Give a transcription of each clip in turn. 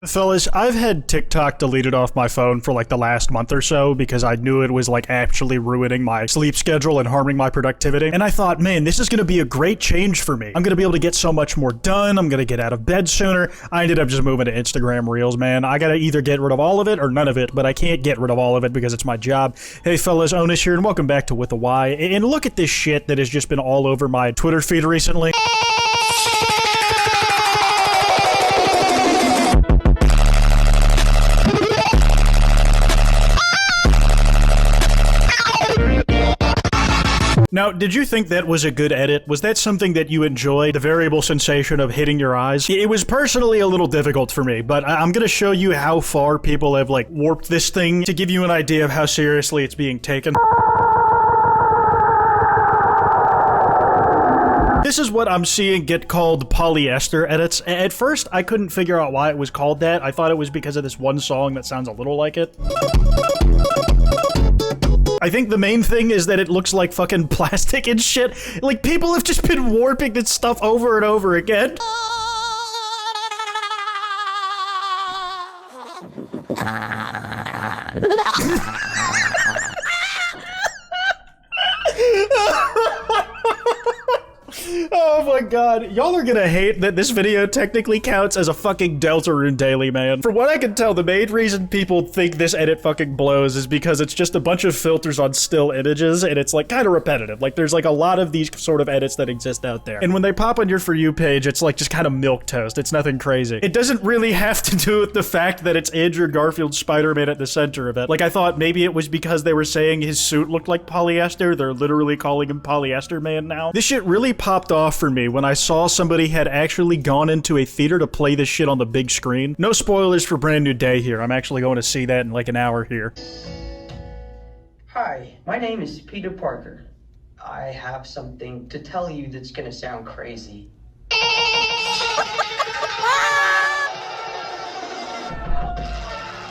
Fellas, I've had TikTok deleted off my phone for like the last month or so because I knew it was like actually ruining my sleep schedule and harming my productivity. And I thought, man, this is gonna be a great change for me. I'm gonna be able to get so much more done. I'm gonna get out of bed sooner. I ended up just moving to Instagram Reels, man. I gotta either get rid of all of it or none of it, but I can't get rid of all of it because it's my job. Hey fellas, Onish here and welcome back to With a Y. And look at this shit that has just been all over my Twitter feed recently. Now, did you think that was a good edit? Was that something that you enjoyed, the variable sensation of hitting your eyes? It was personally a little difficult for me, but I'm gonna show you how far people have, like, warped this thing to give you an idea of how seriously it's being taken. This is what I'm seeing get called Polyester Edits. At first, I couldn't figure out why it was called that. I thought it was because of this one song that sounds a little like it. I think the main thing is that it looks like fucking plastic and shit. Like, people have just been warping this stuff over and over again. Oh my god, y'all are gonna hate that this video technically counts as a fucking Deltarune daily, man. From what I can tell, the main reason people think this edit fucking blows is because it's just a bunch of filters on still images, and it's like kind of repetitive. Like, there's like a lot of these sort of edits that exist out there. And when they pop on your For You page, it's like just kind of milquetoast. It's nothing crazy. It doesn't really have to do with the fact that it's Andrew Garfield's Spider-Man at the center of it. Like, I thought maybe it was because they were saying his suit looked like polyester. They're literally calling him Polyester Man now. This shit really popped off for me when I saw somebody had actually gone into a theater to play this shit on the big screen. No spoilers for Brand New Day here. I'm actually going to see that in like an hour here. Hi, my name is Peter Parker. I have something to tell you that's gonna sound crazy.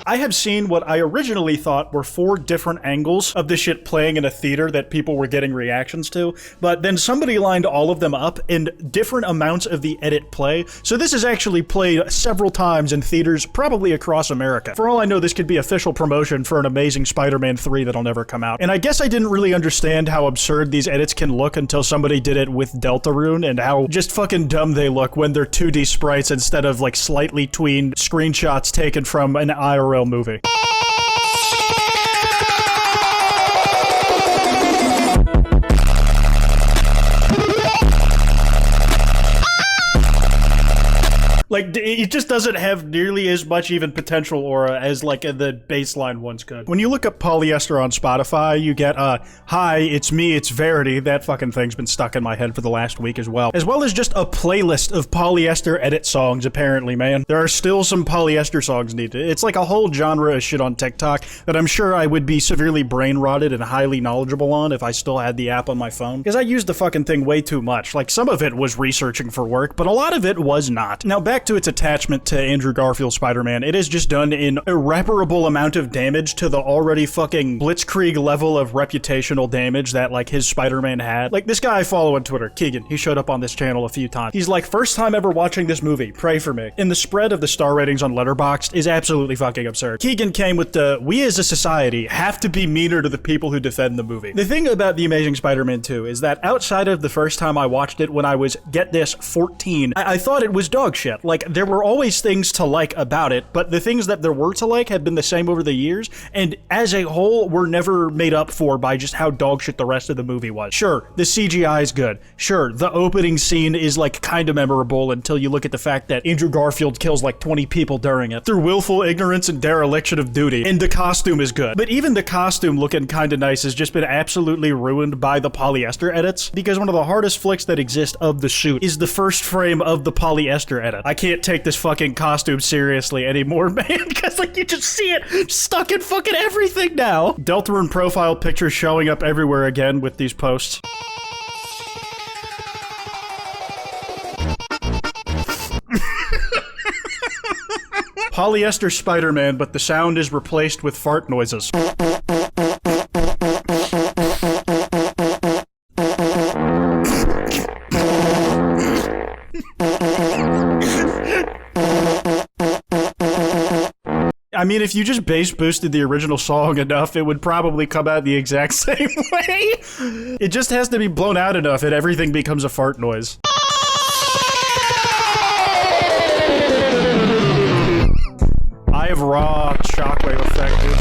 I have seen what I originally thought were 4 different angles of this shit playing in a theater that people were getting reactions to, but then somebody lined all of them up and different amounts of the edit play, so this is actually played several times in theaters probably across America. For all I know, this could be official promotion for an amazing Spider-Man 3 that'll never come out. And I guess I didn't really understand how absurd these edits can look until somebody did it with Deltarune, and how just fucking dumb they look when they're 2D sprites instead of like slightly tweened screenshots taken from an IRL movie. Like, it just doesn't have nearly as much even potential aura as, like, the baseline ones could. When you look up Polyester on Spotify, you get, hi, it's me, it's Verity. That fucking thing's been stuck in my head for the last week as well. As well as just a playlist of Polyester edit songs, apparently, man. There are still some Polyester songs needed. It's like a whole genre of shit on TikTok that I'm sure I would be severely brain-rotted and highly knowledgeable on if I still had the app on my phone. Because I used the fucking thing way too much. Like, some of it was researching for work, but a lot of it was not. Now, back to its attachment to Andrew Garfield's Spider-Man, it has just done an irreparable amount of damage to the already fucking blitzkrieg level of reputational damage that, like, his Spider-Man had. Like, this guy I follow on Twitter, Keegan, he showed up on this channel a few times. He's like, first time ever watching this movie, pray for me. And the spread of the star ratings on Letterboxd is absolutely fucking absurd. Keegan came with the, we as a society have to be meaner to the people who defend the movie. The thing about The Amazing Spider-Man 2 is that outside of the first time I watched it when I was, get this, 14, I thought it was dog shit. Like, there were always things to like about it, but the things that there were to like have been the same over the years, and as a whole, were never made up for by just how dog shit the rest of the movie was. Sure, the CGI is good. Sure, the opening scene is like kind of memorable until you look at the fact that Andrew Garfield kills like 20 people during it through willful ignorance and dereliction of duty, and the costume is good. But even the costume looking kind of nice has just been absolutely ruined by the Polyester edits, because one of the hardest flicks that exist of the suit is the first frame of the Polyester edit. I can't take this fucking costume seriously anymore, man, because like you just see it stuck in fucking everything now. Deltarune profile pictures showing up everywhere again with these posts. Polyester Spider-Man, but the sound is replaced with fart noises. I mean, if you just bass boosted the original song enough, it would probably come out the exact same way. It just has to be blown out enough and everything becomes a fart noise. I have raw shockwave effect, dude.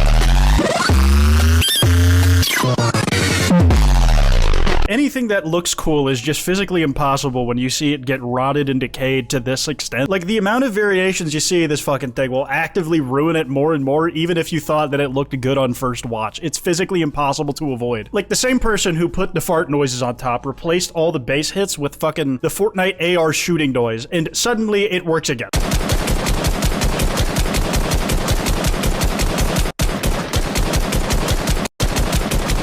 Anything that looks cool is just physically impossible when you see it get rotted and decayed to this extent. Like, the amount of variations you see of this fucking thing will actively ruin it more and more, even if you thought that it looked good on first watch. It's physically impossible to avoid. Like, the same person who put the fart noises on top replaced all the bass hits with fucking the Fortnite AR shooting noise, and suddenly it works again.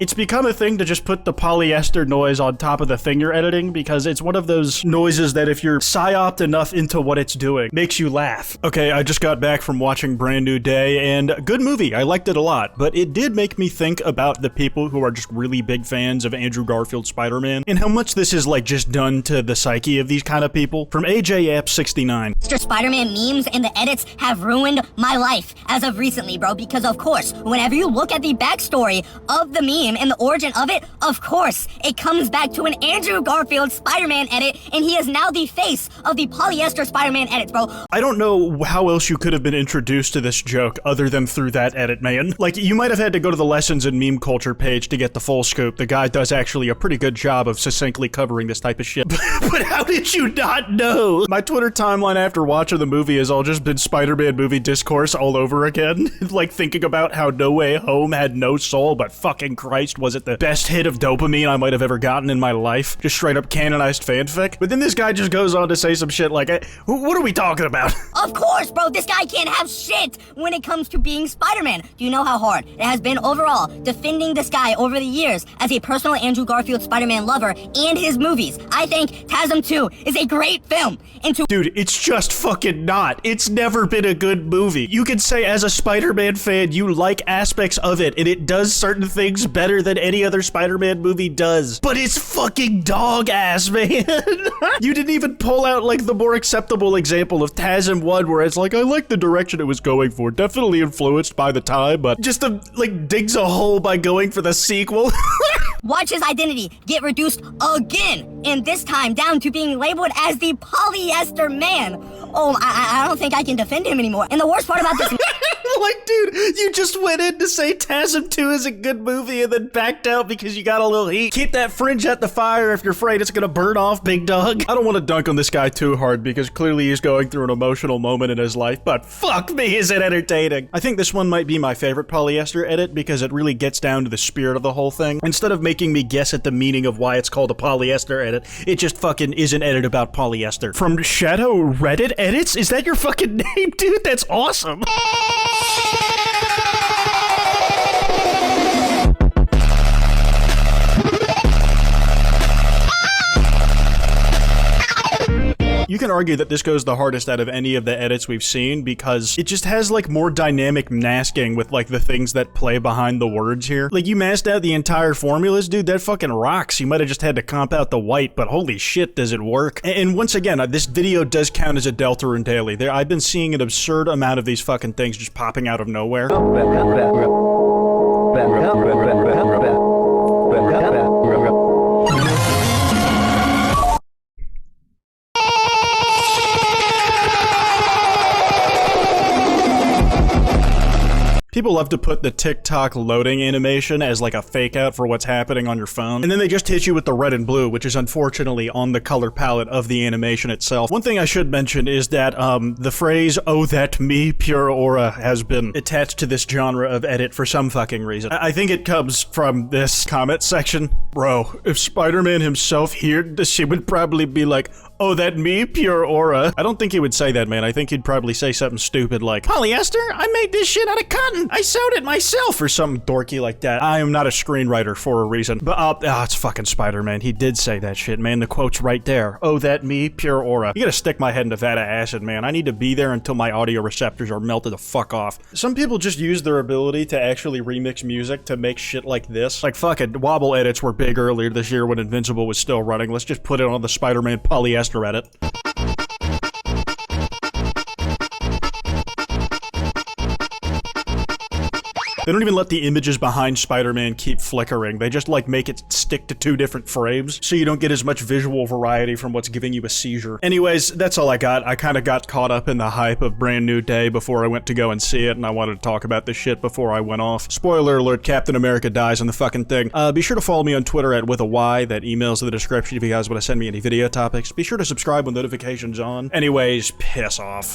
It's become a thing to just put the polyester noise on top of the thing you're editing because it's one of those noises that if you're psyoped enough into what it's doing, makes you laugh. Okay, I just got back from watching Brand New Day, and good movie. I liked it a lot, but it did make me think about the people who are just really big fans of Andrew Garfield's Spider-Man and how much this is like just done to the psyche of these kind of people. From AJ-App69. Spider-Man memes and the edits have ruined my life as of recently, bro, because of course, whenever you look at the backstory of the meme and the origin of it, of course, it comes back to an Andrew Garfield Spider-Man edit, and he is now the face of the polyester Spider-Man edits, bro. I don't know how else you could have been introduced to this joke other than through that edit, man. Like, you might have had to go to the Lessons in Meme Culture page to get the full scoop. The guy does actually a pretty good job of succinctly covering this type of shit. But how did you not know? My Twitter timeline after watching the movie has all just been Spider-Man movie discourse all over again. Like, thinking about how No Way Home had no soul, but fucking Christ, was it the best hit of dopamine I might have ever gotten in my life? Just straight up canonized fanfic? But then this guy just goes on to say some shit like, what are we talking about? Of course, bro, this guy can't have shit when it comes to being Spider-Man. Do you know how hard it has been overall defending this guy over the years as a personal Andrew Garfield Spider-Man lover and his movies? I think TASM 2 is a great film. Dude, it's just fucking not. It's never been a good movie. You can say as a Spider-Man fan, you like aspects of it, and it does certain things better than any other Spider-Man movie does. But it's fucking dog ass, man. You didn't even pull out like the more acceptable example of TASM 1 where it's like, I like the direction it was going for. Definitely influenced by the time, but just like digs a hole by going for the sequel. Watch his identity get reduced again, and this time down to being labeled as the polyester man. Oh, I don't think I can defend him anymore. And the worst part about this... Like, dude, you just went in to say TASM 2 is a good movie and then backed out because you got a little heat. Keep that fringe at the fire if you're afraid it's gonna burn off, big dog. I don't want to dunk on this guy too hard because clearly he's going through an emotional moment in his life, but fuck me, is it entertaining. I think this one might be my favorite polyester edit because it really gets down to the spirit of the whole thing. Instead of making me guess at the meaning of why it's called a polyester edit, it just fucking is an edit about polyester. From Shadow Reddit Edits? Is that your fucking name, dude? That's awesome. You can argue that this goes the hardest out of any of the edits we've seen because it just has like more dynamic masking with like the things that play behind the words here. Like, you masked out the entire formulas, dude, that fucking rocks. You might have just had to comp out the white, but holy shit, does it work. And once again, this video does count as a Deltarune daily. I've been seeing an absurd amount of these fucking things just popping out of nowhere. People love to put the TikTok loading animation as like a fake out for what's happening on your phone. And then they just hit you with the red and blue, which is unfortunately on the color palette of the animation itself. One thing I should mention is that the phrase, "oh that me, pure aura," has been attached to this genre of edit for some fucking reason. I think it comes from this comment section. Bro, if Spider-Man himself heard this, he would probably be like, "oh that me, pure aura." I don't think he would say that, man. I think he'd probably say something stupid like, "Polyester? I made this shit out of cotton. I sewed it myself," or something dorky like that. I am not a screenwriter for a reason. But, it's fucking Spider-Man. He did say that shit, man. The quote's right there. "Oh, that me, pure aura." You gotta stick my head in a vat of acid, man. I need to be there until my audio receptors are melted the fuck off. Some people just use their ability to actually remix music to make shit like this. Like, fuck it. Wobble edits were big earlier this year when Invincible was still running. Let's just put it on the Spider-Man polyester edit. They don't even let the images behind Spider-Man keep flickering. They just like make it stick to 2 different frames so you don't get as much visual variety from what's giving you a seizure. Anyways, that's all I got. I kind of got caught up in the hype of Brand New Day before I went to go and see it, and I wanted to talk about this shit before I went off. Spoiler alert, Captain America dies in the fucking thing. Be sure to follow me on Twitter at @withany. That email's in the description if you guys want to send me any video topics. Be sure to subscribe with notifications on. Anyways, piss off.